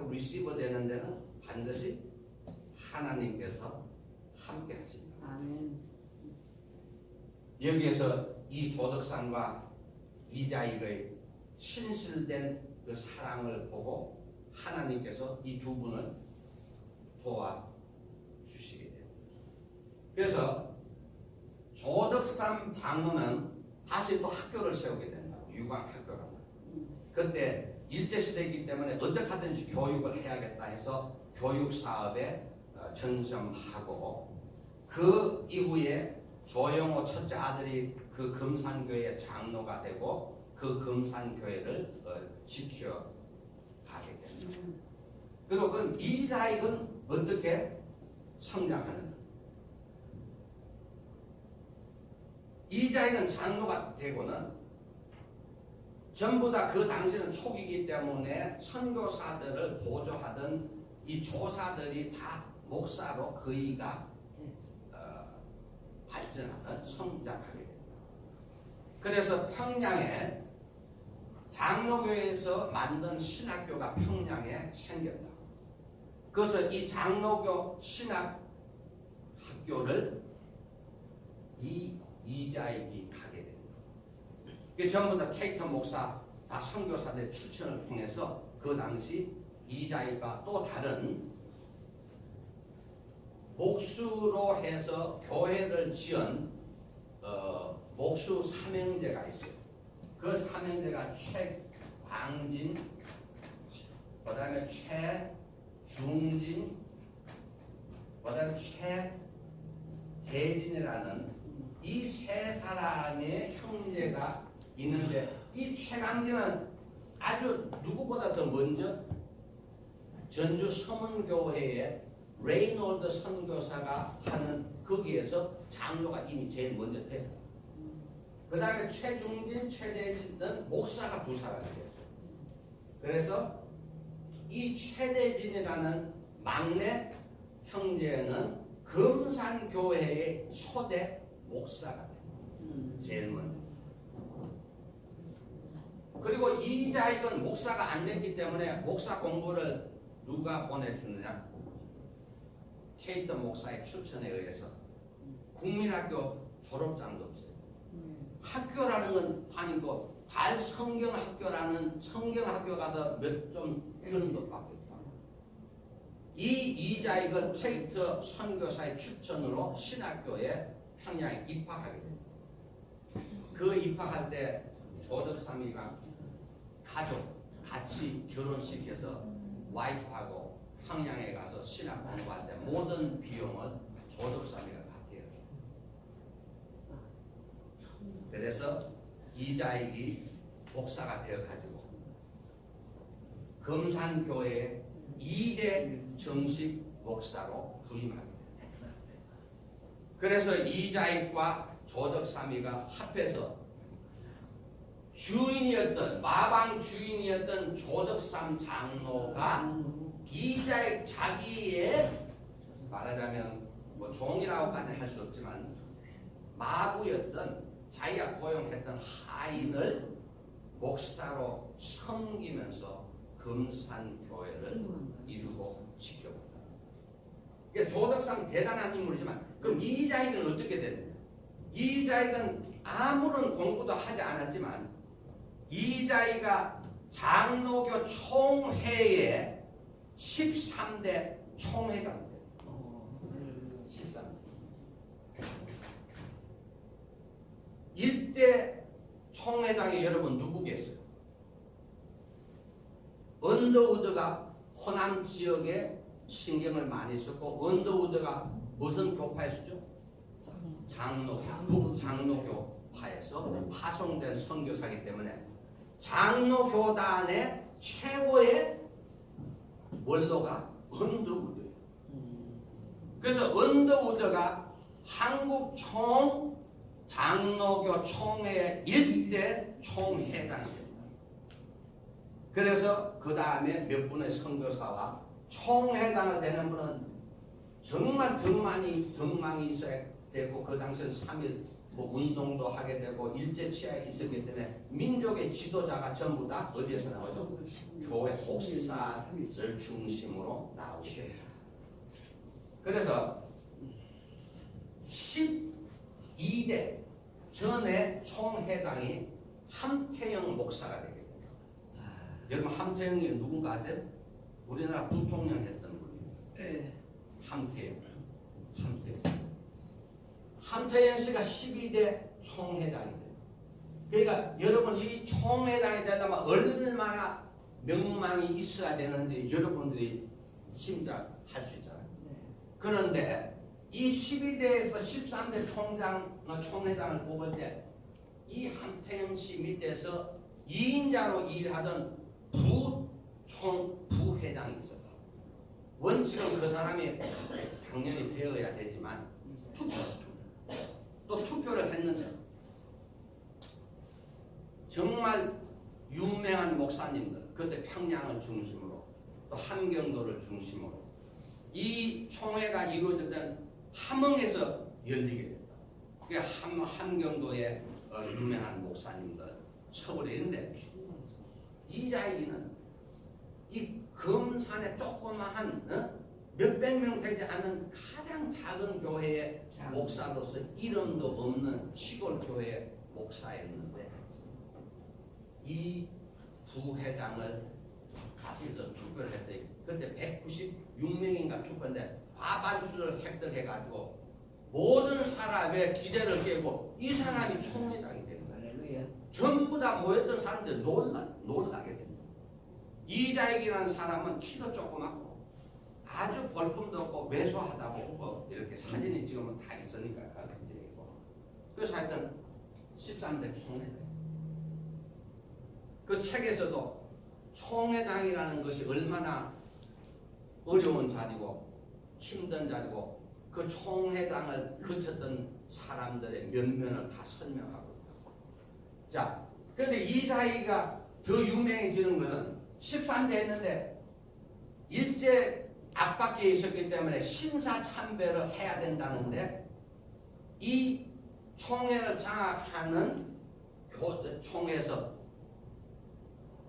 하고 리시버 되는 데는 반드시 하나님께서 함께 하신다. 아멘. 여기에서 이 조덕상과 이자익의 신실된 그 사랑을 보고 하나님께서 이 두 분을 도와주시게 됩니다. 그래서 조덕삼 장로는 다시 또 학교를 세우게 된다. 유광학교라고. 그때 일제시대이기 때문에 어떻게 하든지 교육을 해야겠다 해서 교육사업에 전념하고, 그 이후에 조영호 첫째 아들이 그 금산교회의 장로가 되고 그 금산교회를 지켜가게 됩니다. 그리고 그럼 이자익은 어떻게 성장하는가? 이자익은 장로가 되고는 전부 다 그 당시는 초기이기 때문에 선교사들을 보조하던 이 조사들이 다 목사로 그이가 발전하는 성장하게 됩니다. 그래서 평양에 장로교에서 만든 신학교가 평양에 생겼다. 그래서 이 장로교 신학학교를 이자익이 가게 됩니다. 이게 전부 다 케이터 목사 다 선교사들 추천을 통해서 그 당시 이자익과 또 다른 목수로 해서 교회를 지은 목수 삼형제가 있어요. 그 삼형제가 최광진, 그 다음에 최중진, 그 다음에 최대진이라는 이 세 사람의 형제가 있는데, 이 최광진은 아주 누구보다 더 먼저 전주 서문교회에 레이놀드 선교사가 하는 거기에서 장로가 이미 제일 먼저 됐고, 그 다음에 최중진, 최대진은 목사가 두 사람이 됐어요. 그래서 이 최대진이라는 막내 형제는 금산교회의 초대 목사가 돼요. 제일 먼저. 그리고 이자익은 목사가 안 됐기 때문에 목사 공부를 누가 보내주느냐? 케이터 목사의 추천에 의해서. 국민학교 졸업장도 없어요. 학교라는 건 아니고 달 성경학교라는 성경학교 가서 몇 점 그런 것밖에 없어요. 이 이자익은 케이터 선교사의 추천으로 신학교에 평양에 입학하게 됩니다. 그 입학할 때 조덕삼이가 가족 같이 결혼시켜서 와이프하고 평양에 가서 신학 공부할 때 모든 비용을 조덕삼이가 받게 해줘요. 그래서 이자익이 목사가 되어가지고 금산교회 2대 정식 목사로 부임하게 됩니다. 그래서 이자익과 조덕삼이가 합해서 주인이었던, 마방 주인이었던 조덕삼 장로가 이자익 자기의 말하자면 뭐 종이라고까지 할 수 없지만 마부였던, 자기가 고용했던 하인을 목사로 섬기면서 금산교회를 이루고 지켜본다. 그러니까 조덕삼 대단한 인물이지만, 그럼 이자익은 어떻게 됐느냐? 이자익은 아무런 공부도 하지 않았지만 이자익가 장로교 총회의 13대 총회장 돼요. 13대. 1대 총회장이 여러분 누구겠어요? 언더우드가 호남 지역에 신경을 많이 썼고, 언더우드가 무슨 교파였죠? 북장로교파에서 파송된 선교사이기 때문에 장로교단의 최고의 원로가 언더우드예요. 그래서 언더우드가 한국 장로교 총회의 1대 총회장이 됩니다. 그래서 그 다음에 몇 분의 선교사와 총회장을 되는 분은 정말 덕망이 있어야 되고, 그 당시는 3일 뭐 운동도 하게 되고 일제 치하에 있었기 때문에 민족의 지도자가 전부 다 어디에서 나오죠? 교회 목사를 중심으로 나오게 돼요. 그래서 12대 전에 총회장이 함태영 목사가 되게 됩니다. 여러분 함태영이 누군가 아세요? 우리나라 부통령 했던 분이에요. 함태영. 함태영 씨가 12대 총회장이 돼요. 그러니까 여러분 이 총회장이 되려면 얼마나 명망이 있어야 되는데 여러분들이 짐작할 수 있잖아요. 그런데 이 12대에서 13대 총회장을 뽑을 때 이 함태영 씨 밑에서 2인자로 일하던 부회장이 있었어요. 원칙은 그 사람이 당연히 되어야 되지만 또 투표를 했는데 정말 유명한 목사님들, 그때 평양을 중심으로 또 함경도를 중심으로 이 총회가 이루어졌던 함흥에서 열리게 됐다. 그게 함경도의 유명한 목사님들 처벌이 있는데 이자익이는 이 금산의 조그마한 몇백 명 되지 않은 가장 작은 교회의 목사로서 이름도 없는 시골 교회 목사였는데 이 부회장을 같이서 투표를 했더니 그때 196명인가 투표인데 과반수를 획득해가지고 모든 사람의 기대를 깨고 이 사람이 총회장이 된 거예요. 전부 다 모였던 사람들이 놀라게 됩니다. 이자익이라는 사람은 키도 조그맣고 아주 볼품도 없고 왜소하다 보고 이렇게 사진이 지금은 다 있으니까 그래서 하여튼 13대 총회장. 그 책에서도 총회장이라는 것이 얼마나 어려운 자리고 힘든 자리고 그 총회장을 거쳤던 사람들의 면면을 다 설명하고 있다. 자, 그런데 이자익이가 더 유명해지는 것은 13대 했는데 일제 압박에 있었기 때문에 신사참배를 해야 된다는데 이 총회를 장악하는 총회에서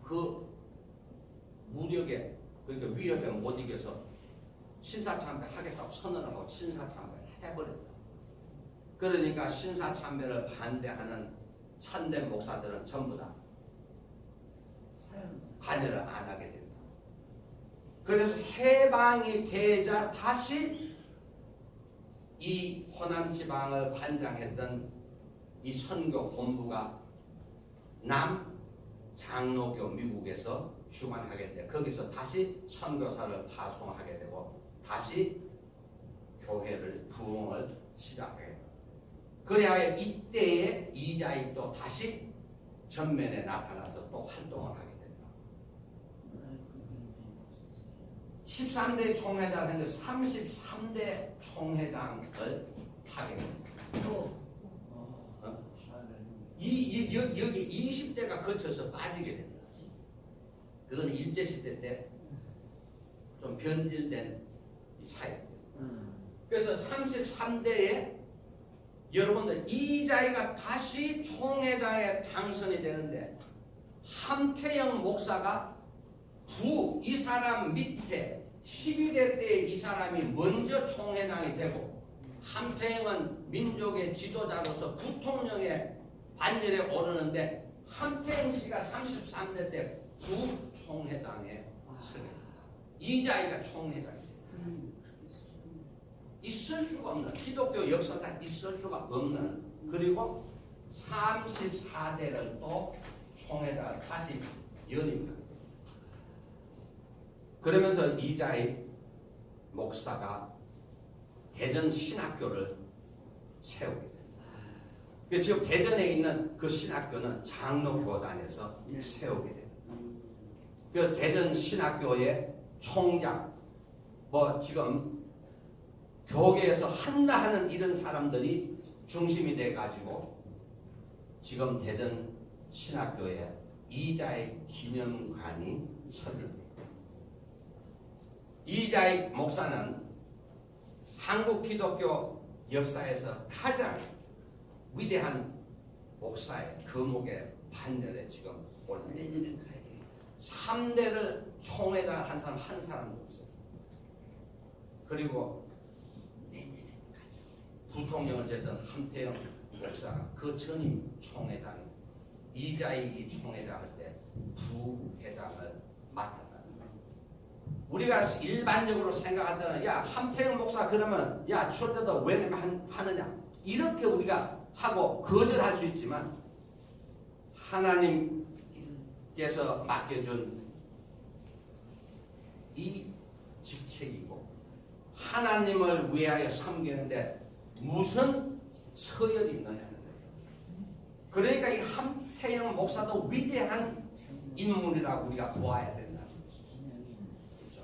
그 무력에 그러니까 위협에 못 이겨서 신사참배 하겠다고 선언을 하고 신사참배를 해버렸다. 그러니까 신사참배를 반대하는 참된 목사들은 전부 다 관여를 안 하게 된다. 그래서 해방이 되자 다시 이 호남 지방을 관장했던 이 선교 본부가 남 장로교 미국에서 주관하게 돼 거기서 다시 선교사를 파송하게 되고 다시 교회를 부흥을 시작하게 됩니다. 그래야 이때에 이자익도 다시 전면에 나타나서 또 활동을 하게 됩니다. 13대 총회장 했는데 33대 총회장을 하게 됩니다. 여기 20대가 거쳐서 빠지게 됩니다. 그건 일제시대 때 좀 변질된 사회입니다. 그래서 33대에 여러분들 이자익가 다시 총회장에 당선이 되는데 함태영 목사가 이 사람 밑에 12대 때 이 사람이 먼저 총회장이 되고 함태영은 민족의 지도자로서 부통령의 반열에 오르는데 함태영 씨가 33대 때 부총회장에 서게 됩니다. 이자익가 총회장이 됩니다. 있을 수가 없는 기독교 역사상 있을 수가 없는 그리고 34대를 또 총회장을 다시 연임합니다. 그러면서 이자익 목사가 대전 신학교를 세우게 됩니다. 지금 대전에 있는 그 신학교는 장로교단에서 세우게 됩니다. 그래서 대전 신학교의 총장, 지금 교계에서 한다 하는 이런 사람들이 중심이 돼가지고 지금 대전 신학교에 이자익 기념관이 설립됩니다. 이자익 목사는 한국 기독교 역사에서 가장 위대한 목사의 거목의 반열에 지금 올라 내년에 가야 되겠다. 3대를 총회장을 한 사람 한 사람도 없어요. 그리고 내년에 가자. 부통령을 제던 함태영 목사가 그 전임 총회장이 이자익이 총회장을 때 부회장을 맡았다는 거예요. 우리가 일반적으로 생각한다는 야 함태영 목사 그러면 야 출제도 왜 하느냐 이렇게 우리가 하고 거절할 수 있지만 하나님께서 맡겨준 이 직책이고 하나님을 위하여 섬기는데 무슨 서열이 있느냐는 거예요. 그러니까 이 함태영 목사도 위대한 인물이라고 우리가 보아야 된다는 것이죠. 그렇죠?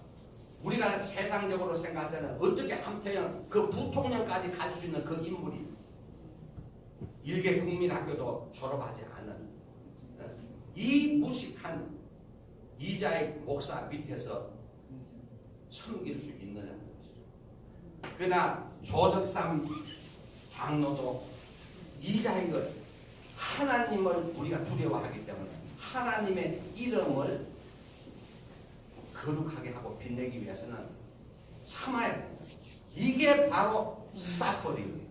우리가 세상적으로 생각할 때는 어떻게 함태영 그 부통령까지 갈 수 있는 그 인물이 일개 국민학교도 졸업하지 않은 이 무식한 이자익 목사 밑에서 섬길 수 있느냐는 것이죠. 그러나 조덕삼 장로도 이자익을 하나님을 우리가 두려워하기 때문에 하나님의 이름을 거룩하게 하고 빛내기 위해서는 참아야 됩니다. 이게 바로 사퍼링이에요.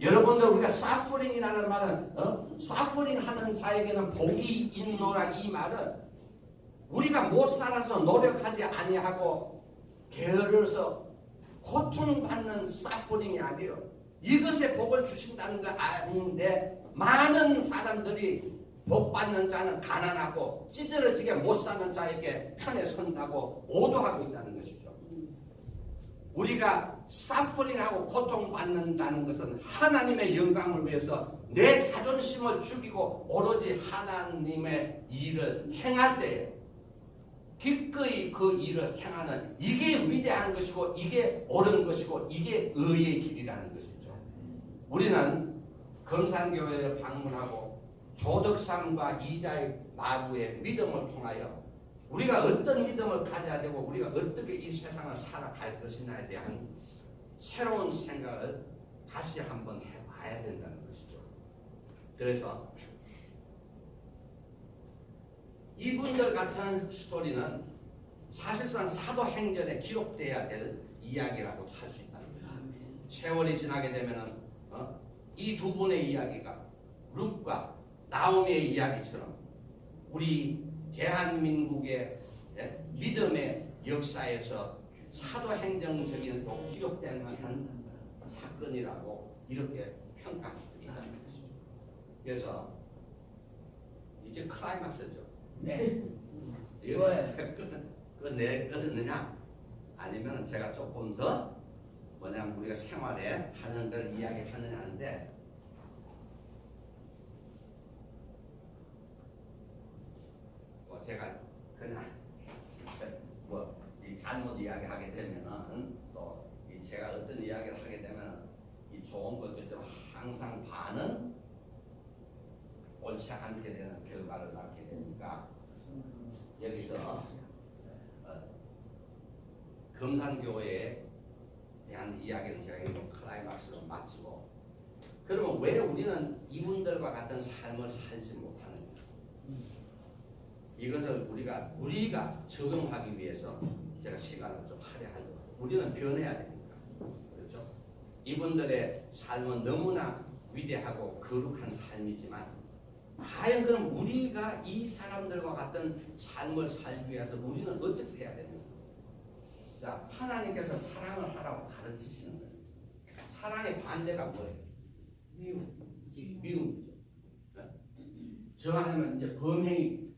여러분들 우리가 사퍼링이라는 말은 사퍼링 하는 자에게는 복이 있노라 이 말은 우리가 못 살아서 노력하지 아니하고 게을러서 고통받는 사퍼링이 아니에요. 이것에 복을 주신다는 거 아닌데 많은 사람들이 복 받는 자는 가난하고 찌들어지게 못 사는 자에게 편에 선다고 오도하고 있다는 것이죠. 우리가 사퍼링하고 고통받는다는 것은 하나님의 영광을 위해서 내 자존심을 죽이고 오로지 하나님의 일을 행할 때에 기꺼이 그 일을 행하는 이게 위대한 것이고 이게 옳은 것이고 이게 의의 길이라는 것이죠. 우리는 금산교회를 방문하고 조덕삼과 이자의 마부의 믿음을 통하여 우리가 어떤 믿음을 가져야 되고 우리가 어떻게 이 세상을 살아갈 것이냐에 대한 새로운 생각을 다시 한번 해봐야 된다는 것이죠. 그래서 이분들 같은 스토리는 사실상 사도행전에 기록돼야 될 이야기라고 할 수 있다는 거죠. 세월이 지나게 되면은 이 두 분의 이야기가 룻과 나오미의 이야기처럼 우리 대한민국의 믿음의 역사에서 사도행정적인 또 기록될 만한 사건이라고 이렇게 평가할 수도 있다는 것이죠. 그래서 이제 클라이막스죠. 네. 이것을 끝내느냐 아니면 제가 조금 더 뭐냐면 우리가 생활에 하는 걸 이야기하느냐 하는데 제가 그냥 이 잘못 이야기하게 되면은 또 제가 어떤 이야기를 하게 되면 이 좋은 것들처럼 항상 반은 옳지 않게 되는 결과를 낳게 되니까 여기서 금산교회에 대한 이야기는 제가 이거 클라이막스로 마치고 그러면 왜 우리는 이분들과 같은 삶을 살지 못하는가? 이것을 우리가 적용하기 위해서 제가 시간을 좀 할애하려고 해요. 우리는 변해야 되니까. 그렇죠? 이분들의 삶은 너무나 위대하고 거룩한 삶이지만 과연 그럼 우리가 이 사람들과 같은 삶을 살기 위해서 우리는 어떻게 해야 되는가? 자, 하나님께서 사랑을 하라고 가르치시는 거예요. 사랑의 반대가 뭐예요? 미움이죠. 저 안에는 이제 범행이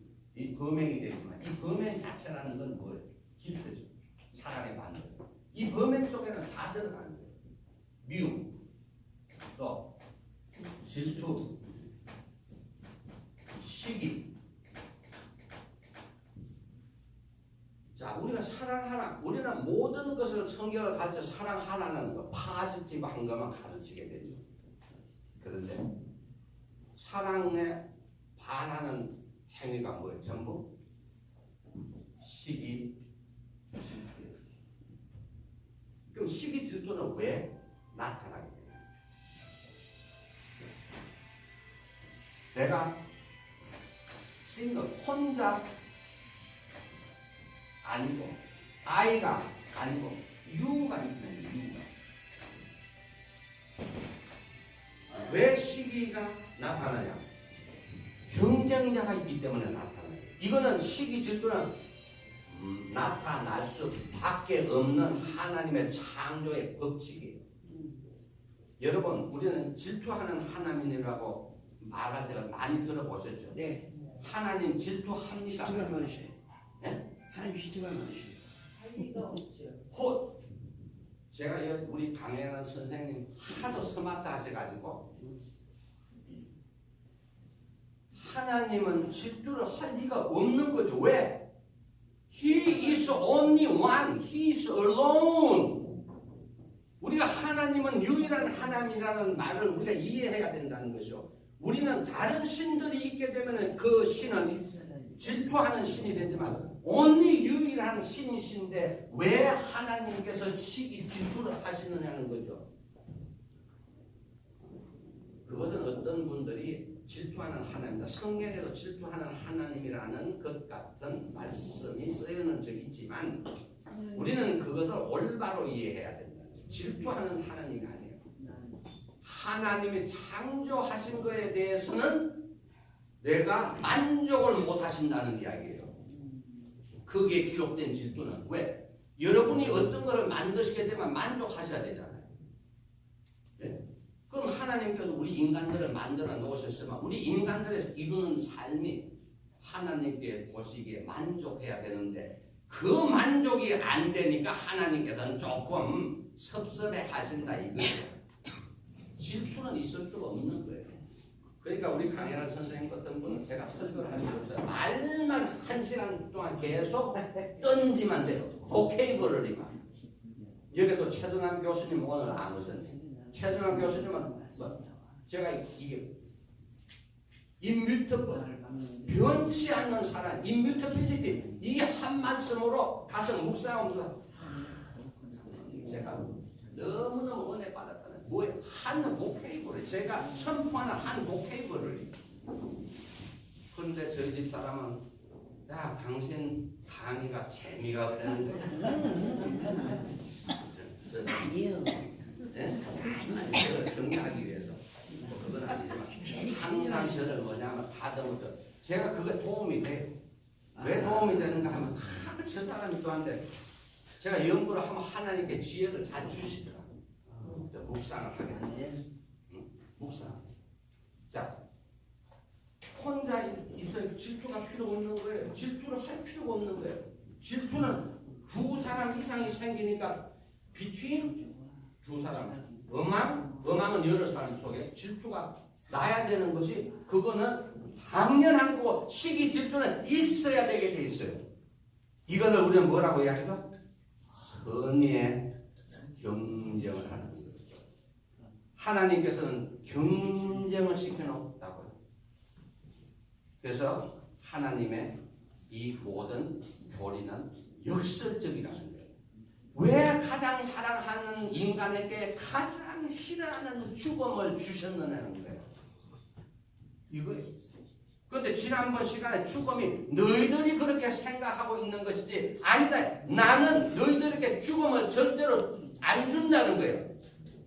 되지만 이 범행 자체라는 건 뭐예요? 길트죠. 사랑의 반대. 이 범행 속에는 다 들어가는 거예요. 미움, 또 질투, 시기. 자, 우리가 사랑하라. 우리는 모든 것을 성경을 가르쳐 사랑하라는 거, 파지티브한 것만 가르치게 되죠. 그런데 사랑에 반하는 행위가 뭐예요? 전부 시기, 질투. 그럼 시기, 질투는 왜 나타나게 돼요? 내가 싱글 혼자 아니고 아이가 아니고 유가 있는 유가. 왜 시기가 나타나냐? 경쟁자가 있기 때문에 나타나요. 이거는 시기 질투는 나타날 수밖에 없는 하나님의 창조의 법칙이에요. 여러분, 우리는 질투하는 하나님이라고 말할 때가 많이 들어보셨죠? 네. 하나님 질투합니까? 질투가 많으셔요. 네? 하나님 질투가 많으셔요. 할 리가 없죠. 제가 우리 강연하는 선생님 하도 스마트 하셔가지고 하나님은 질투를 할 리가 없는 거죠. 왜? He is only one. He is alone. 우리가 하나님은 유일한 하나님이라는 말을 우리가 이해해야 된다는 것이죠. 우리는 다른 신들이 있게 되면 그 신은 질투하는 신이 되지만 only 유일한 신이신데 왜 하나님께서 시기 질투를 하시느냐는 거죠. 그것은 어떤 분들이 질투하는 하나님이다. 성경에도 질투하는 하나님이라는 것 같은 말씀이 쓰여는 적이 있지만 우리는 그것을 올바로 이해해야 된다. 질투하는 하나님이 아니에요. 하나님이 창조하신 것에 대해서는 내가 만족을 못 하신다는 이야기예요. 거기에 기록된 질투는 왜? 여러분이 어떤 것을 만드시게 되면 만족하셔야 되잖아요. 네? 그럼 하나님께서 우리 인간들을 만들어 놓으셨으면 우리 인간들에서 이루는 삶이 하나님께 보시기에 만족해야 되는데 그 만족이 안 되니까 하나님께서는 조금 섭섭해 하신다 이거예요. 질투는 있을 수가 없는 거예요. 그러니까 우리 강연할 선생님 같은 분은 제가 설교를 할 필요 없어요. 말만 1시간 동안 계속 던지만 돼요. 보케이블러리만. 여기 또 최동남 교수님 오늘 안 오셨네. 최동남 교수님은 제가 이게 임뮤터블 변치 않는 사람 임뮤터빌리티 이게 한 말씀으로 가서 묵상하면서 제가 너무너무 은혜 받았다는 뭐예요? 한 보케이블을 제가 선포하는 한 보케이블을 그런데 저희 집 사람은 야 당신 강의가 재미가 없다는 거야. 아니요. 네? 아니 저를 격려하기 위해서 그건 아니지만 항상 저를 뭐냐면 다듬어줘. 제가 그게 도움이 돼요. 왜 도움이 되는가 하면 저 사람이 또 한데 제가 연구를 하면 하나님께 지혜를 잘 주시더라고요. 묵상을 하게 됩니다. 묵상. 자, 혼자 있어야 질투가 필요 없는 거예요. 질투를 할 필요가 없는 거예요. 질투는 두 사람 이상이 생기니까 between 두 사람. 음악은 여러 사람 속에 질투가 나야 되는 것이 그거는 당연한 거고 시기 질투는 있어야 되게 돼 있어요. 이거를 우리는 뭐라고 이야기해요? 선의의 경쟁을 하는 거죠. 하나님께서는 경쟁을 시켜놓았다고요. 그래서 하나님의 이 모든 교리는 역설적이라는 거예요. 왜 가장 사랑하는 인간에게 가장 싫어하는 죽음을 주셨느냐는 거예요. 이거예요. 그런데 지난번 시간에 죽음이 너희들이 그렇게 생각하고 있는 것이지 아니다. 나는 너희들에게 죽음을 절대로 안 준다는 거예요.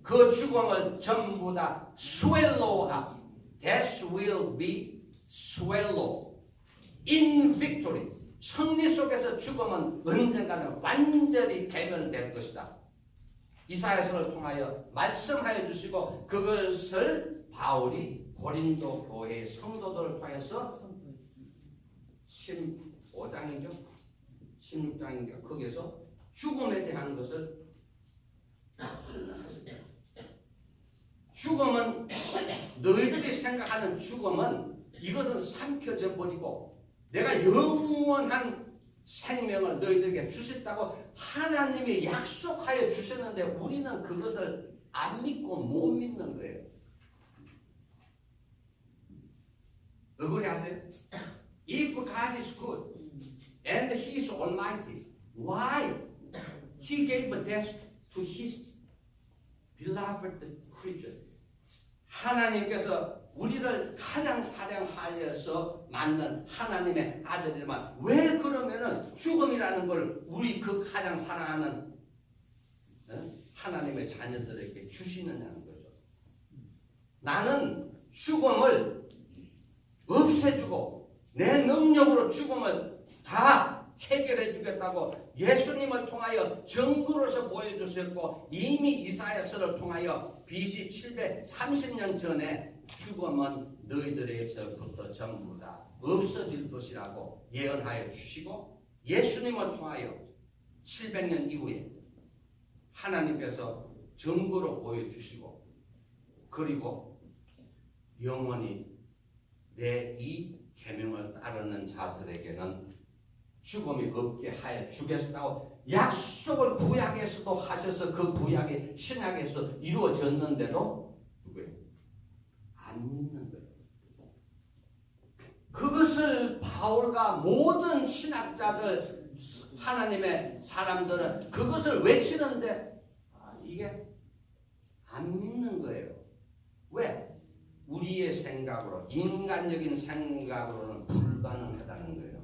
그 죽음을 전부 다 swallow하고 death will be swallowed in victory. 승리 속에서 죽음은 언젠가는 완전히 대면될 것이다. 이사야서를 통하여 말씀하여 주시고 그것을 바울이 고린도 교회의 성도들을 통해서 15장이죠. 16장인가 거기에서 죽음에 대한 것을 하셨다. 죽음은 너희들이 생각하는 죽음은 이것은 삼켜져 버리고 내가 영원한 생명을 너희들에게 주셨다고 하나님이 약속하여 주셨는데 우리는 그것을 안 믿고 못 믿는 거예요. 억울해하세요? If God is good and He is almighty, why He gave death to His beloved creatures? 하나님께서 우리를 가장 사랑하여서 만든 하나님의 아들이지만 왜 그러면은 죽음이라는 걸 우리 그 가장 사랑하는 하나님의 자녀들에게 주시느냐는 거죠. 나는 죽음을 없애주고 내 능력으로 죽음을 다 해결해 주겠다고 예수님을 통하여 증거로서 보여주셨고 이미 이사야서를 통하여 BC 730년 전에 죽음은 너희들에게서부터 전부 다 없어질 것이라고 예언하여 주시고 예수님을 통하여 700년 이후에 하나님께서 증거로 보여주시고 그리고 영원히 내 이 계명을 따르는 자들에게는 죽음이 없게 하여 주겠다고 약속을 구약에서도 하셔서 그 구약이 신약에서 이루어졌는데도 누구예요? 안 믿는 거예요. 그것을 바울과 모든 신학자들 하나님의 사람들은 그것을 외치는데 이게 안 믿는 거예요. 왜? 우리의 생각으로 인간적인 생각으로는 불가능하다는 거예요.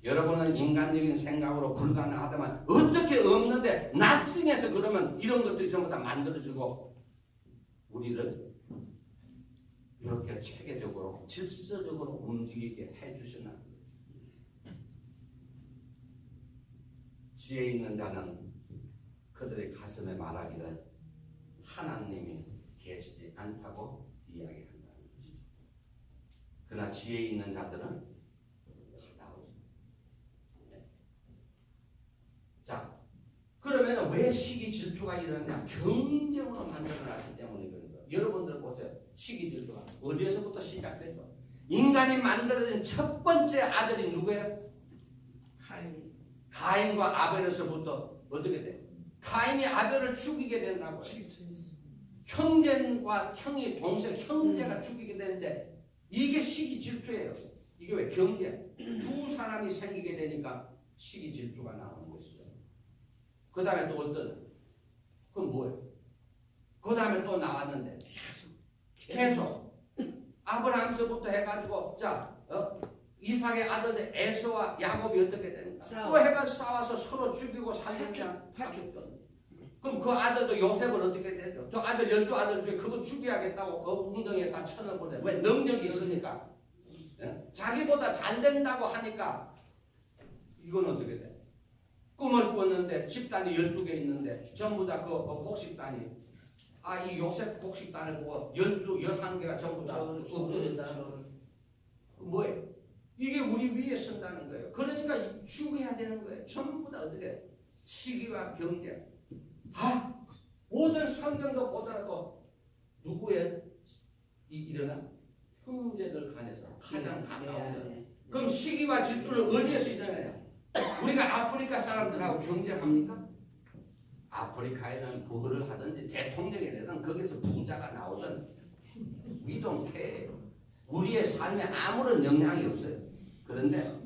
여러분은 인간적인 생각으로 불가능하다면 어떻게 없는데 nothing에서 그러면 이런 것들이 전부 다 만들어지고 우리를 이렇게 체계적으로 질서적으로 움직이게 해주시는 거예요. 지혜 있는 자는 그들의 가슴에 말하기를 하나님이 계시지 않다고 이야기한다는 것이죠. 그러나 지혜 있는 자들은 자, 그러면 왜 시기 질투가 일어나냐? 경쟁으로 만들어놨기 때문에 그런 거예요. 여러분들 보세요. 시기 질투가 어디에서부터 시작되죠? 인간이 만들어진 첫 번째 아들이 누구예요? 가인과 아벨에서부터 어떻게 돼요? 가인이 아벨을 죽이게 된다고요. 형제와 형이 동생 형제가 죽이게 되는데 이게 시기 질투예요. 이게 왜 경쟁? 두 사람이 생기게 되니까 시기 질투가 나오는 것이죠. 그 다음에 또 어떤? 그건 뭐예요? 그 다음에 또 나왔는데 계속 아브라함서부터 해가지고 자 이삭의 아들들 에서와 야곱이 어떻게 됩니까? 또 해가지고 싸워서 서로 죽이고 살리냐 하겠죠. 그럼 그 아들도 요셉을 어떻게 되죠? 저 아들 12아들 중에 그거 죽여야겠다고 웅덩이에 다 쳐넣어버려요. 왜? 능력이 있으니까. 예? 자기보다 잘 된다고 하니까 이건 어떻게 돼? 꿈을 꿨는데 집단이 12개 있는데 전부 다 그 곡식단이 이 요셉 곡식단을 보고 11개가 전부 다 엎드린다. 뭐예요? 이게 우리 위에 선다는 거예요. 그러니까 죽어야 되는 거예요. 전부 다 어떻게 시기와 경쟁. 모든 성경도 보더라도 누구의 일어나? 형제들 간에서 가장 가까운. 그럼 시기와 질투는 어디에서 일어나냐? 우리가 아프리카 사람들하고 경쟁합니까? 아프리카에는 뭐를 하든지 대통령이 되든 거기서 부자가 나오든 we don't care. 우리의 삶에 아무런 영향이 없어요. 그런데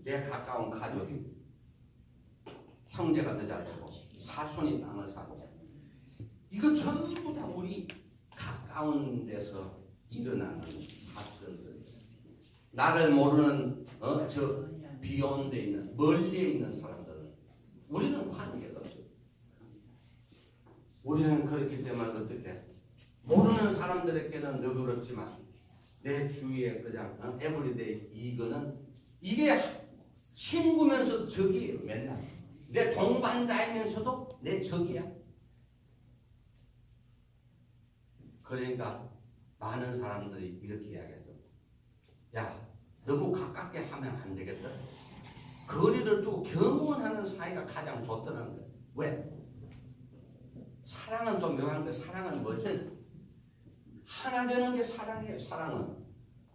내 가까운 가족이 형제가 더 잘 되고 사촌이 땅을 사고 이거 전부 다 우리 가까운 데서 일어나는 사건들이에요. 나를 모르는 저 비욘드에 있는 멀리에 있는 사람들은 우리는 관계가 없어요. 우리는 그렇기 때문에 어떻게 모르는 사람들에게는 너그럽지만 내 주위에 그냥 에브리데이 이게 친구면서도 적이에요. 맨날 내 동반자이면서도 내 적이야. 그러니까 많은 사람들이 이렇게 이야기하죠. 야, 너무 가깝게 하면 안 되겠다. 거리를 두고 경원하는 사이가 가장 좋다는 거예요. 왜? 사랑은 좀 묘한 거예요. 사랑은 뭐지? 하나 되는 게 사랑이에요.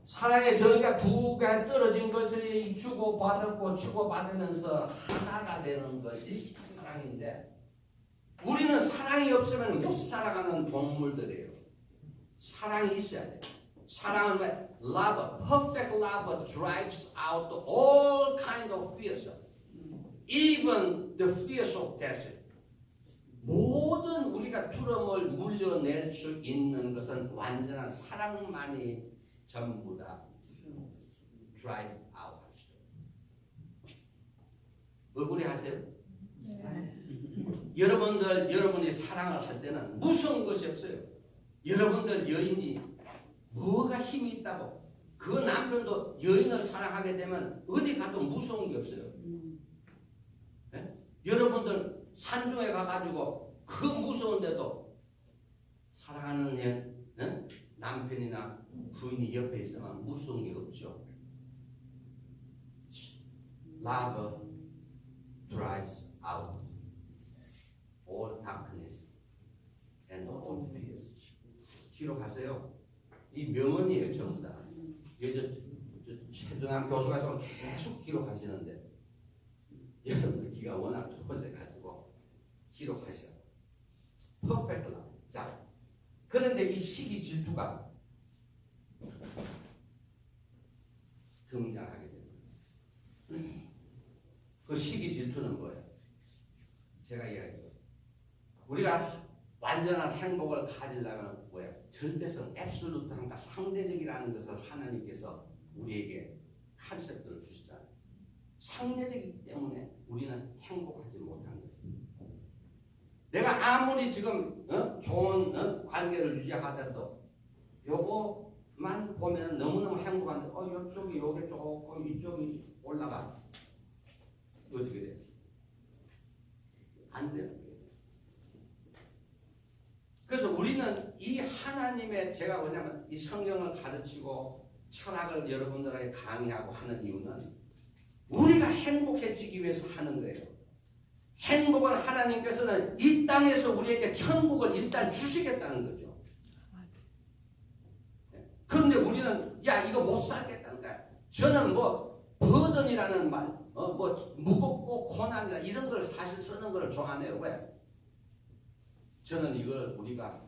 사랑의 저희가 두 개가 떨어진 것을 주고받으면서 하나가 되는 것이 사랑인데 우리는 사랑이 없으면 못 살아가는 동물들이에요. 사랑이 있어야 돼요. 사랑은 왜? Love, perfect love drives out all kind of fears. Even the fears of death. 모든 우리가 두려움을 물려낼 수 있는 것은 완전한 사랑만이 전부 다 drive out 하시죠. 억울해 하세요? 여러분이 사랑을 할 때는 무서운 것이 없어요. 여러분들 여인이 뭐가 힘이 있다고 그 남편도 여인을 사랑하게 되면 어디 가도 무서운 게 없어요. 네? 여러분들 산중에 가가지고 그 무서운데도 사랑하는 남편이나 부인이 옆에 있으면 무서운 게 없죠. Love drives out all darkness and all fears. 기록하세요. 이 명언이에요, 전부 다. 최동환 교수가 계속 기록하시는데 여러분들 기가 워낙 좋으셔가지고 기록하셔. 퍼펙트 라. 자, 그런데 이 시기 질투가 등장하게 됩니다. 그 시기 질투는 뭐예요? 제가 이야기했죠. 우리가 완전한 행복을 가지려면 뭐예요? 절대성, 앱솔루트함과 상대적이라는 것을 하나님께서 우리에게 컨셉트를 주시잖아요. 상대적이기 때문에 우리는 행복하지 못한 거예요. 내가 아무리 지금 좋은 관계를 유지하더라도 요거만 보면 너무너무 행복한데 이쪽이 요게 조금 이쪽이 올라가. 어떻게 돼? 안 되는 거예요. 그래서 우리는 이 하나님의 제가 뭐냐면 이 성경을 가르치고 철학을 여러분들에게 강의하고 하는 이유는 우리가 행복해지기 위해서 하는 거예요. 행복은 하나님께서는 이 땅에서 우리에게 천국을 일단 주시겠다는 거죠. 그런데 우리는 야 이거 못 살겠다는 거야. 저는 버든이라는 말, 무겁고 고난이다 이런 걸 사실 쓰는 걸 좋아하네요. 왜? 저는 이걸 우리가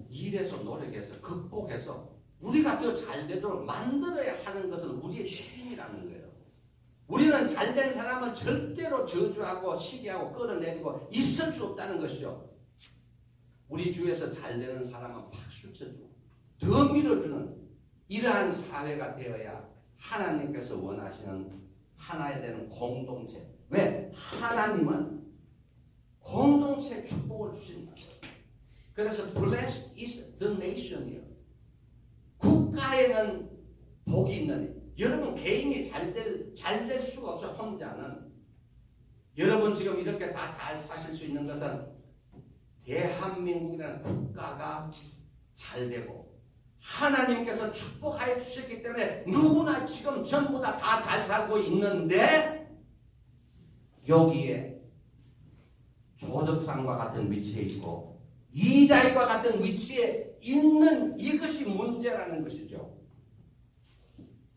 일해서 노력해서 극복해서 우리가 더 잘되도록 만들어야 하는 것은 우리의 책임이라는 거예요. 우리는 잘된 사람은 절대로 저주하고 시기하고 끌어내리고 있을 수 없다는 것이죠. 우리 주위에서 잘되는 사람은 박수 쳐주고 더 밀어주는 이러한 사회가 되어야 하나님께서 원하시는 하나에 되는 공동체. 왜? 하나님은 공동체 축복을 주신다. 그래서 blessed is the nation이요. 국가에는 복이 있는. 여러분 개인이 잘될 수가 없어. 혼자는. 여러분 지금 이렇게 다 잘 사실 수 있는 것은 대한민국이라는 국가가 잘 되고 하나님께서 축복하여 주셨기 때문에 누구나 지금 전부 다 잘 살고 있는데 여기에 조덕상과 같은 위치에 있고 이자익과 같은 위치에 있는 이것이 문제라는 것이죠.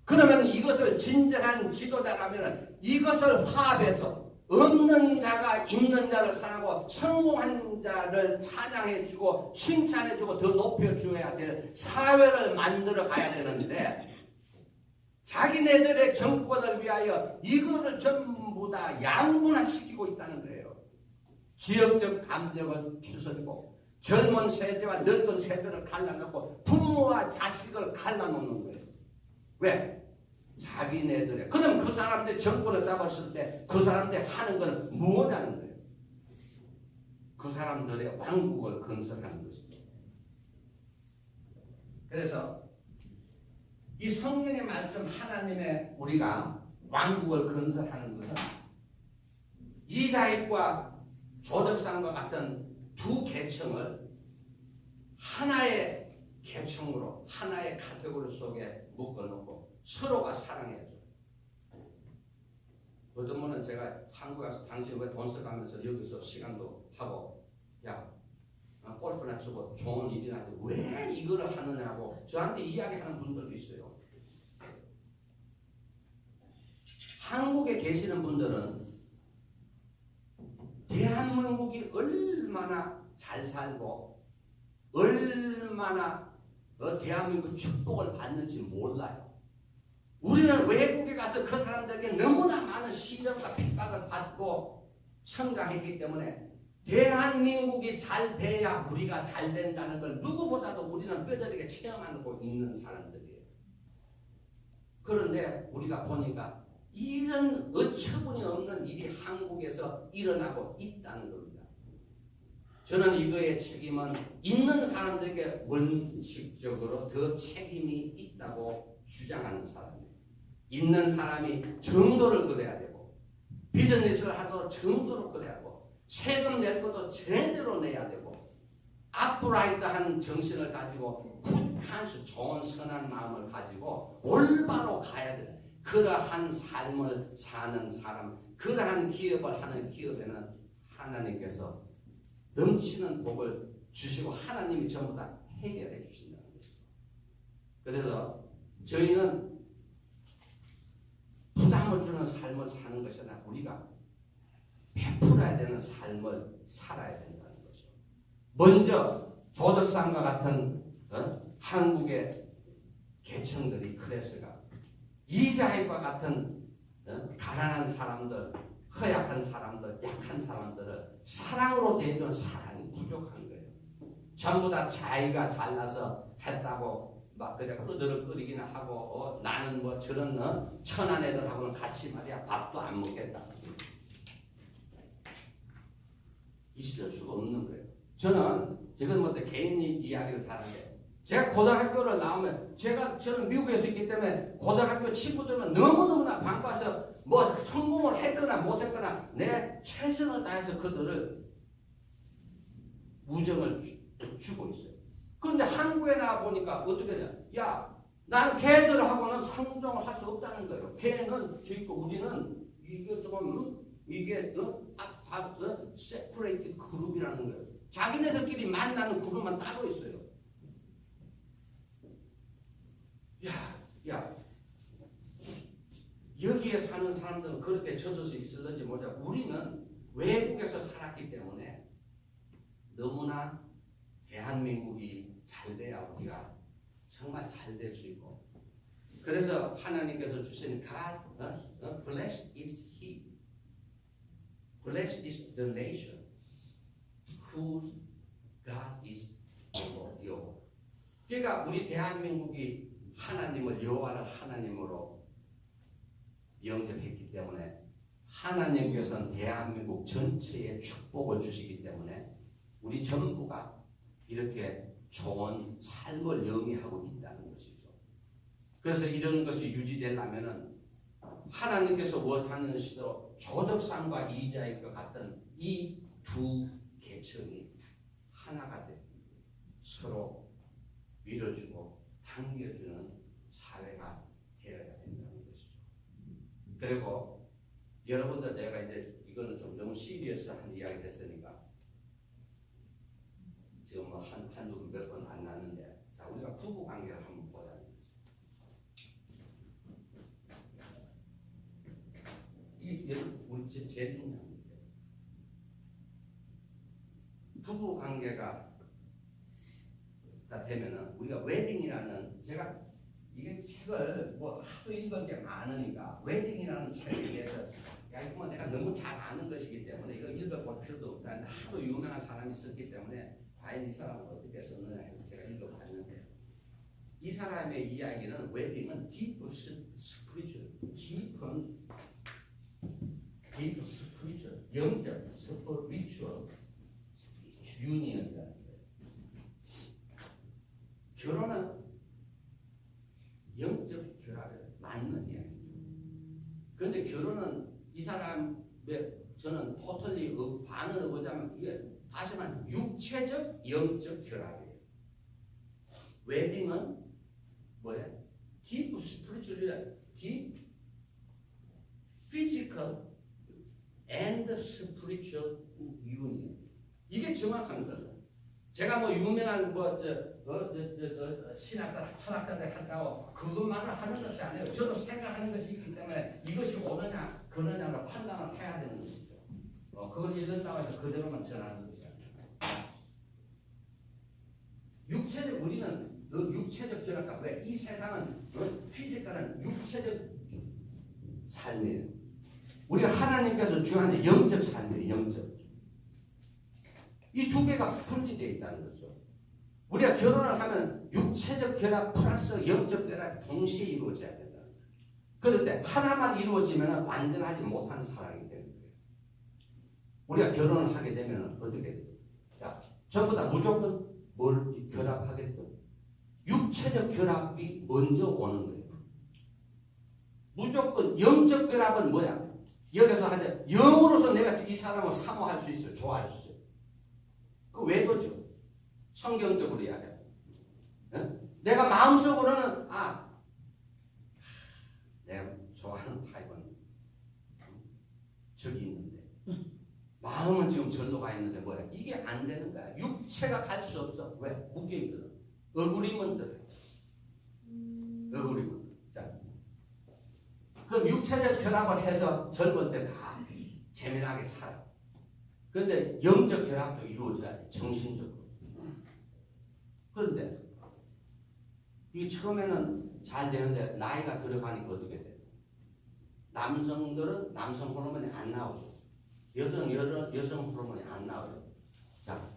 그러면 이것을 진정한 지도자라면 이것을 화합해서 없는 자가 있는 자를 사랑하고 성공한 자를 찬양해주고 칭찬해주고 더 높여줘야 될 사회를 만들어 가야 되는데 자기네들의 정권을 위하여 이거를 전부 다 양분화시키고 있다는 거예요. 지역적 감정을 추스리고 젊은 세대와 늙은 세대를 갈라놓고 부모와 자식을 갈라놓는 거예요. 왜? 자기네들의. 그럼 그 사람들 정권을 잡았을 때 그 사람들 하는 건 뭐냐는 거예요. 그 사람들의 왕국을 건설하는 것이죠. 그래서 이 성경의 말씀 하나님의 우리가 왕국을 건설하는 것은 이자익과 조덕상과 같은 두 계층을 하나의 계층으로 하나의 카테고리 속에 묶어놓고 서로가 사랑해야죠. 어떤 분은 제가 한국에 가서 당신 왜 돈 써가면서 여기서 시간도 하고 야 골프나 치고 좋은 일이나 하는데 왜 이거를 하느냐고 저한테 이야기하는 분들도 있어요. 한국에 계시는 분들은 대한민국이 얼마나 잘 살고 얼마나 대한민국 축복을 받는지 몰라요. 우리는 외국에 가서 그 사람들에게 너무나 많은 시련과 핍박을 받고 성장했기 때문에 대한민국이 잘 돼야 우리가 잘 된다는 걸 누구보다도 우리는 뼈저리게 체험하고 있는 사람들이에요. 그런데 우리가 보니까 이런 어처구니 없는 일이 한국에서 일어나고 있다는 겁니다. 저는 이거의 책임은 있는 사람들에게 원칙적으로 더 책임이 있다고 주장하는 사람이에요. 있는 사람이 정도를 그려야 되고 비즈니스를 하도 정도로 그려야 하고 세금 낼 것도 제대로 내야 되고 앞브라이트한 정신을 가지고 굿한수 좋은 선한 마음을 가지고 올바로 가야 돼. 그러한 삶을 사는 사람, 그러한 기업을 하는 기업에는 하나님께서 넘치는 복을 주시고 하나님이 전부 다 해결해 주신다는 거예요. 그래서 저희는 부담을 주는 삶을 사는 것이 아니라 우리가 베풀어야 되는 삶을 살아야 된다는 거죠. 먼저 조덕상과 같은 한국의 계층들이 클래스가 이자익과 같은 가난한 사람들, 허약한 사람들, 약한 사람들을 사랑으로 대해주는 사랑이 부족한 거예요. 전부 다 자기가 잘나서 했다고 막 그냥 끄덕거리기나 하고 나는 뭐 저런 천한 애들하고는 같이 말이야 밥도 안 먹겠다. 있을 수가 없는 거예요. 저는 지금 뭐 개인 이야기를 잘하는데 제가 고등학교를 나오면 저는 미국에서 있기 때문에 고등학교 친구들은 너무너무나 반가워서 뭐 성공을 했거나 못했거나 내 최선을 다해서 그들을 우정을 주고 있어요. 그런데 한국에 나와 보니까 어떻게 되냐? 야, 나는 걔들하고는 상종을 할 수 없다는 거예요. 걔는 저 있고 우리는 이게 조금 이게 세퍼레이트 그룹이라는 거예요. 자기네들끼리 만나는 그룹만 따로 있어요. 야, 여기에 사는 사람들은 그렇게 젖어서 있을는지 모르자. 우리는 외국에서 살았기 때문에 너무나 대한민국이 잘 돼야 우리가 정말 잘 될 수 있고. 그래서 하나님께서 주신 God, blessed is He, blessed is the nation whose God is Yahweh. 그러니까 우리 대한민국이 하나님을 여호와를 하나님으로 영접했기 때문에 하나님께서는 대한민국 전체에 축복을 주시기 때문에 우리 전부가 이렇게 좋은 삶을 영위하고 있다는 것이죠. 그래서 이런 것이 유지되려면은 하나님께서 원하는 시대로 조덕상과 이자익과 같은 이 두 계층이 하나가 되고 서로 밀어주고 당겨주는 사회가 되어야 된다는 것이죠. 그리고 여러분들 내가 이제 이거는 좀 너무 시리어스한 이야기 됐으니까 지금 뭐 한두 몇 번 안 나는데 자 우리가 부부 관계를 한번 보자는 거죠. 이게 우리 제일 중요한 건데 부부 관계가 다 되면은 우리가 웨딩이라는 제가 이게 책을 뭐 하도 읽은 게 많으니까 웨딩이라는 책에 대해서 야 이거 뭐 내가 너무 잘 아는 것이기 때문에 이거 읽어볼 필요도 없다. 하도 유명한 사람이 썼기 때문에 과연 이 사람은 어떻게 썼느냐 해서 제가 읽어봤는데 이 사람의 이야기는 웨딩은 deep spiritual, 깊은 deep spiritual, 영적 spiritual union이라는 거예요. 결혼은 영적 결합에 맞는 이야기죠. 그런데 결혼은 이 사람의 저는 토탈리 반응을 보자면 이게 다시 말하면 육체적 영적 결합이에요. 웨딩은 뭐야? deep spiritual, deep physical and spiritual union. 이게 정확한 거죠. 제가 뭐 유명한 신학자, 철학자들 한다고 그것만을 하는 것이 아니에요. 저도 생각하는 것이 있기 때문에 이것이 옳으냐 그러냐로 판단을 해야 되는 것이죠. 그걸 읽는다고 해서 그대로만 전하는 것이 아니에요. 육체적 우리는 육체적 결합과 왜 이 세상은 피지컬은 육체적 삶이에요. 우리가 하나님께서 주하는 영적 삶이에요. 영적. 이 두 개가 분리되어 있다는 거죠. 우리가 결혼을 하면 육체적 결합 플러스 영적 결합이 동시에 이루어져야 된다. 그런데 하나만 이루어지면 완전하지 못한 사랑이 되는 거예요. 우리가 결혼을 하게 되면 어떻게 돼요? 자, 전부 다 무조건 뭘 결합하겠죠? 육체적 결합이 먼저 오는 거예요. 무조건 영적 결합은 뭐야? 여기서 하자 영으로서 내가 이 사람을 사모할 수 있어요. 좋아할 수 있어요. 그 외도죠. 성경적으로 이야기해요. 내가 마음속으로는 내가 좋아하는 타입은 저기 있는데 마음은 지금 절로 가 있는데 뭐야? 이게 안 되는 거야. 육체가 갈 수 없어. 왜? 묶여있거든. 억울이면 들어. 억울이면. 자, 그럼 육체적 결합을 해서 젊을 때 다 재미나게 살아. 그런데 영적 결합도 이루어져야 돼. 정신적으로. 그런데 이 처음에는 잘 되는데 나이가 들어가니까 어떻게 돼? 남성들은 남성 호르몬이 안 나오죠. 여성 호르몬이 안 나와요. 자,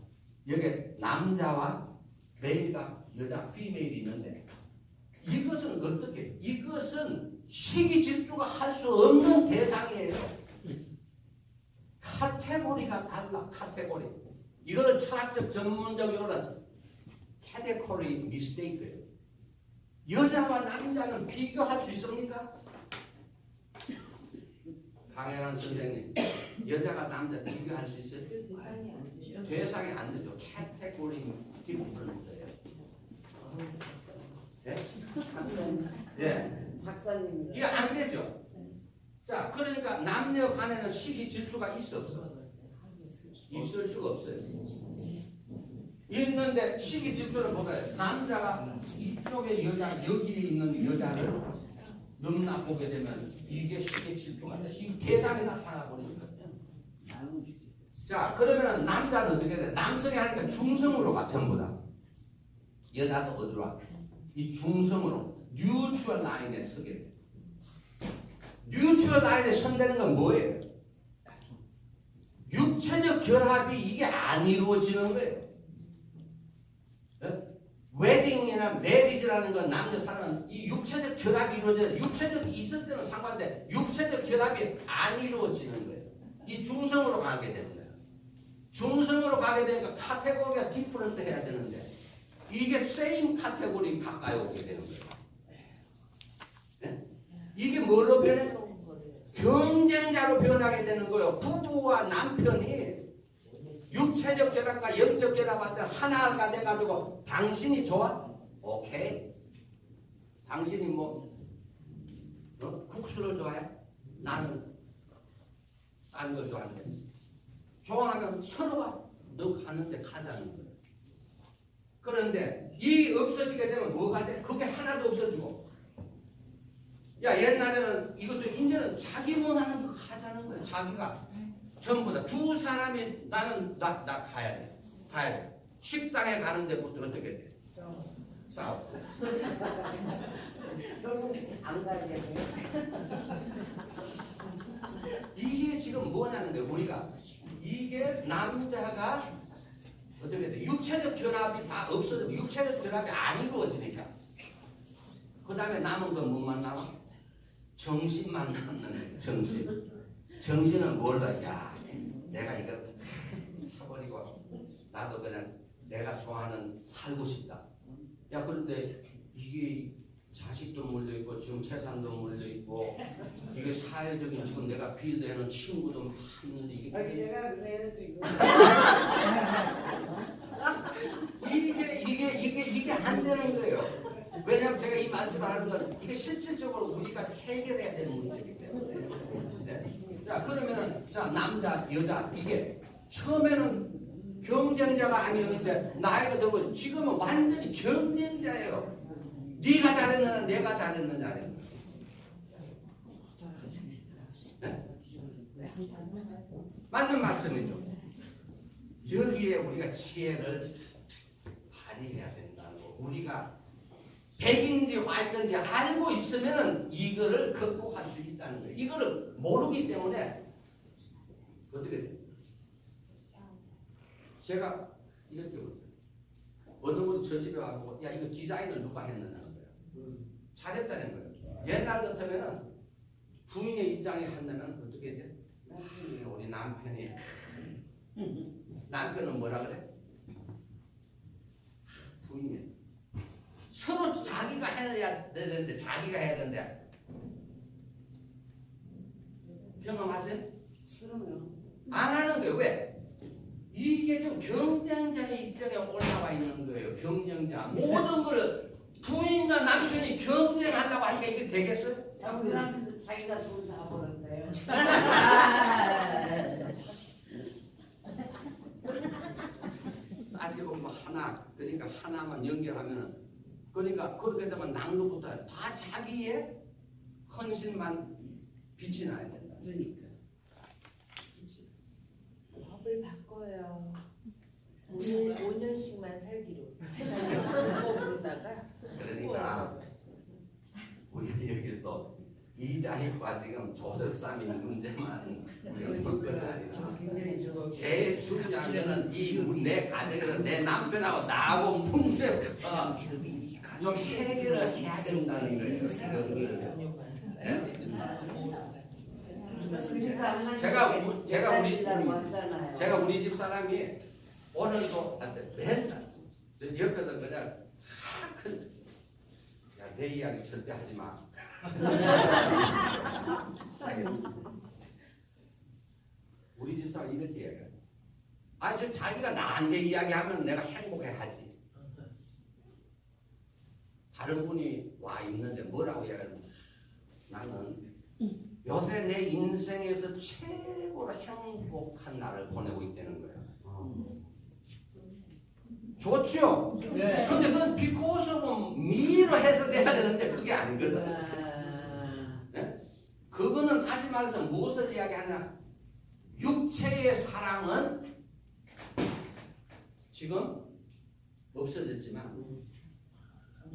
여기 남자와 메일과 여자, 피메일이 있는데 이것은 어떻게? 이것은 시기 질투가 할 수 없는 대상이에요. 카테고리가 달라. 카테고리. 이거는 철학적 전문적으로는 카테고리 미스테이크예요. 여자와 남자는 비교할 수 있습니까? 강연한 선생님, 여자가 남자 비교할 수 있어요? 대상이 안 되죠. 대상이 안 되죠. 카테고리 디퍼런스예요. 예? 예. 박사님. 이게 안 되죠. 자, 그러니까 남녀 간에는 시기 질투가 있어 없어? 있을 수가 없어요. 있는데 시기 질투를 보다요. 남자가 이쪽에 여자, 여기에 있는 여자를 넘나 보게 되면 이게 시기 질투가 돼. 이 대상이 나타나 버리니까. 자, 그러면 남자는 어떻게 돼? 남성이 하니까 중성으로 가, 전부 다. 여자도 어디로 와? 이 중성으로 뉴트럴 라인에 서게 돼. 뉴트럴 라인에 선다는 건 뭐예요? 육체적 결합이 이게 안 이루어지는 거예요. 웨딩이나 메리지라는 건 남녀 사람은 이 육체적 결합이 이루어져야 육체적 있을 때는 상관인데 육체적 결합이 안 이루어지는 거예요. 이 중성으로 가게 되는 거예요. 중성으로 가게 되니까 카테고리가 디퍼런트 해야 되는데 이게 세임 카테고리 가까이 오게 되는 거예요. 네? 이게 뭐로 변해? 경쟁자로 변하게 되는 거예요. 부부와 남편이 육체적 결합과 영적 결합할 때 하나가 돼가지고 당신이 좋아? 오케이. 당신이 국수를 좋아해? 나는 딴 거 좋아하는데 좋아하면 서로가 너 가는데 가자는 거예요. 그런데 이 없어지게 되면 뭐가 돼? 그게 하나도 없어지고 야 옛날에는 이것도 이제는 자기 원하는 거 하자는 거예요. 자기가 전부 다 두 사람이 나는 나 가야 돼. 가야 돼. 식당에 가는 데부터 어떻게 돼? 싸워. 결국 안 가게 돼. 이게 지금 뭐냐는데 우리가 이게 남자가 어떻게 돼? 육체적 결합이 다 없어지고 육체적 결합이 안 이루어지니까 그 다음에 남은 건 뭐만 남아? 정신만 남는 거예요. 정신. 정신은 몰라. 야 내가 이걸 사버리고 나도 그냥 내가 좋아하는 살고 싶다. 야 그런데 이게 자식도 물려있고 지금 재산도 물려있고 이게 사회적인 지금 내가 빌드에는 친구도 막 있는데 제가 그래요 지금. 이게 안 되는 거예요. 왜냐하면 제가 이 말씀을 하는 건 이게 실질적으로 우리가 해결해야 되는 문제이기 때문에. 네. 자 그러면은 자 남자 여자 이게 처음에는 경쟁자가 아니었는데 나이가 들고 지금은 완전히 경쟁자예요. 네가 잘했느냐 내가 잘했느냐. 네? 맞는 말씀이죠. 여기에 우리가 지혜를 발휘해야 된다는 거. 우리가 백인지 화이트인지 알고 있으면은 이거를 극복할 수 있다는 거예요. 이거를 모르기 때문에 어떻게 돼? 제가 이렇게 보세요. 어느 분이 저 집에 와서 야 이거 디자인을 누가 했느냐는 거예요. 잘했다는 거예요. 옛날 같으면은 부인의 입장에 한다면 어떻게 돼? 우리 남편이 남편은 뭐라 그래? 부인이 서로 자기가 해야 되는데 자기가 해야 되는데 경험하세요? 그럼요. 안 하는 거예요. 왜? 이게 지금 경쟁자의 입장에 올라와 있는 거예요. 경쟁자. 모든 거를 부인과 남편이 경쟁하려고 하니까 이게 되겠어요? 그 남편도 자기가 돈 다 버는데요. 따지고 뭐 하나, 그러니까 하나만 연결하면은, 그러니까 그렇게 되면 낭로부터 다 자기의 헌신만 빛이 나야 된다. 그러니까. 빛이. 법을 바꿔요. 5년씩만 살기로. 법으로다가. 그러니까 우리 여기서 이자익과 지금 조덕삼이 문제만 우리가 볼 것은 아니라 굉장히 저거 제일 중요한 거는 내 가정에서 내 남편하고 나하고 문제부터 좀 해결을 해야 된다는 거예요. 무슨 말씀이세요? 제가 우리 집 사람이 오늘도 한테 맨날 저 옆에서 그냥 야, 내 이야기 절대 하지 마. 우리 집 사람 이렇게 얘기해요. 아니 저 자기가 나한테 이야기하면 내가 행복해하지. 다른 분이 와 있는데 뭐라고 이야기하면 나는 요새 내 인생에서 최고로 행복한 날을 보내고 있다는 거예요. 좋죠? 네. 근데 그건 because of me로 해석돼야 되는데 그게 아니거든. 네? 그거는 다시 말해서 무엇을 이야기하냐? 육체의 사랑은 지금 없어졌지만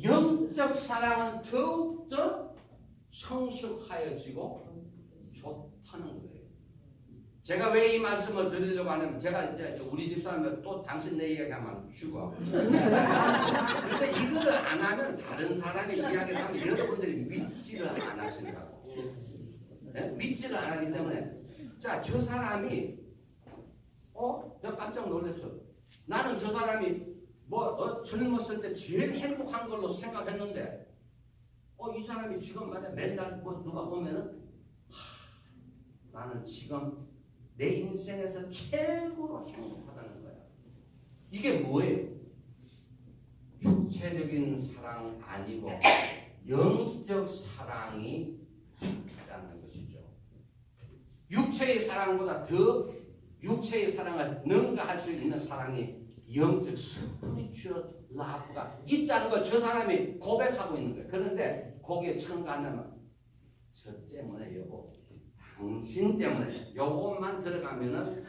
영적 사랑은 더욱더 성숙하여지고 좋다는 거예요. 제가 왜 이 말씀을 드리려고 하냐면 제가 이제 우리 집사람이 또 당신 내 이야기하면 죽어. 그런데 이거를 안 하면 다른 사람의 이야기를 하면 여러분들이 믿지를 안 하신다고. 네? 믿지를 안 하기 때문에 자, 저 사람이 내가 깜짝 놀랐어. 나는 저 사람이 젊었을 때 제일 행복한 걸로 생각했는데 이 사람이 지금 말이야 맨날 누가 보면은 나는 지금 내 인생에서 최고로 행복하다는 거야. 이게 뭐예요? 육체적인 사랑 아니고 영적 사랑이 있다는 것이죠. 육체의 사랑보다 더 육체의 사랑을 능가할 수 있는 사랑이 영적 스피리추얼 라브가 있다는 걸 저 사람이 고백하고 있는 거예요. 그런데 거기에 첨가하면 저 때문에 여보, 당신 때문에 요것만 들어가면은